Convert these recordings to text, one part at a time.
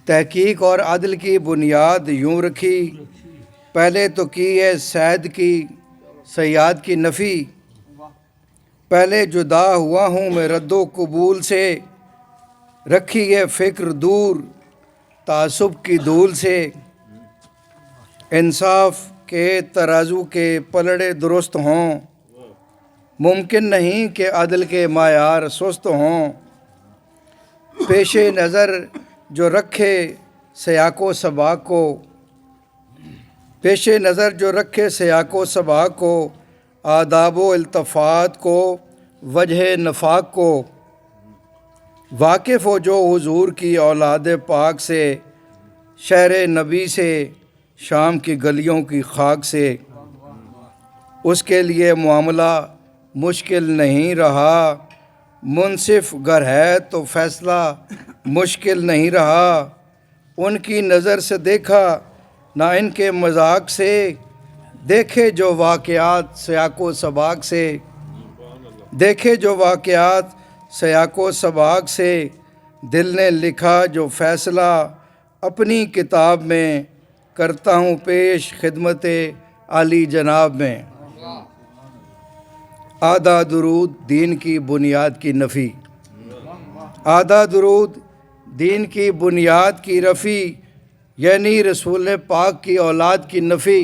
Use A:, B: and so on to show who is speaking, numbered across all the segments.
A: تحقیق اور عدل کی بنیاد یوں رکھی، پہلے تو کی ہے سید کی سیاد کی نفی، پہلے جدا ہوا ہوں میں رد و قبول سے، رکھی ہے فکر دور تعصب کی دھول سے، انصاف کے ترازو کے پلڑے درست ہوں، ممکن نہیں کہ عدل کے معیار سست ہوں، پیش نظر جو رکھے سیاق و سباق کو، پیش نظر جو رکھے سیاق و سباق کو، آداب و التفات کو وجہ نفاق کو، واقف ہو جو حضور کی اولاد پاک سے، شہر نبی سے شام کی گلیوں کی خاک سے، اس کے لیے معاملہ مشکل نہیں رہا، منصف گر ہے تو فیصلہ مشکل نہیں رہا، ان کی نظر سے دیکھا نہ ان کے مذاق سے، دیکھے جو واقعات سیاق و سباق سے، دیکھے جو واقعات سیاق و سباق سے، دل نے لکھا جو فیصلہ اپنی کتاب میں، کرتا ہوں پیش خدمت عالی جناب میں، آدھا درود دین کی بنیاد کی نفی، آدھا درود دین کی بنیاد کی رفی، یعنی رسول پاک کی اولاد کی نفی،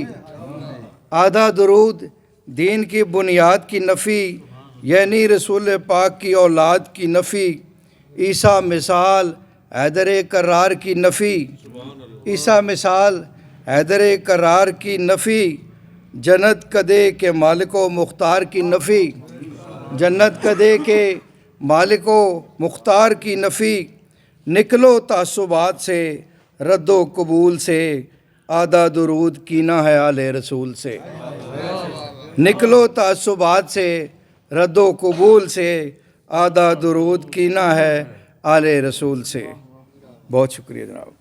A: آدھا درود دین کی بنیاد کی نفی، یعنی رسول پاک کی اولاد کی نفی، عیسیٰ مثال حیدر کرار کی نفی، عیسیٰ مثال حیدر کرار کی نفی، جنت کدے کے مالک و مختار کی نفی، جنت کدے کے مالک و مختار کی نفی، نکلو تعصبات سے رد و قبول سے، آدھا درود کینا ہے آل رسول سے، نکلو تعصبات سے رد و قبول سے، آدھا درود کینا ہے آل رسول سے۔ بہت شکریہ جناب۔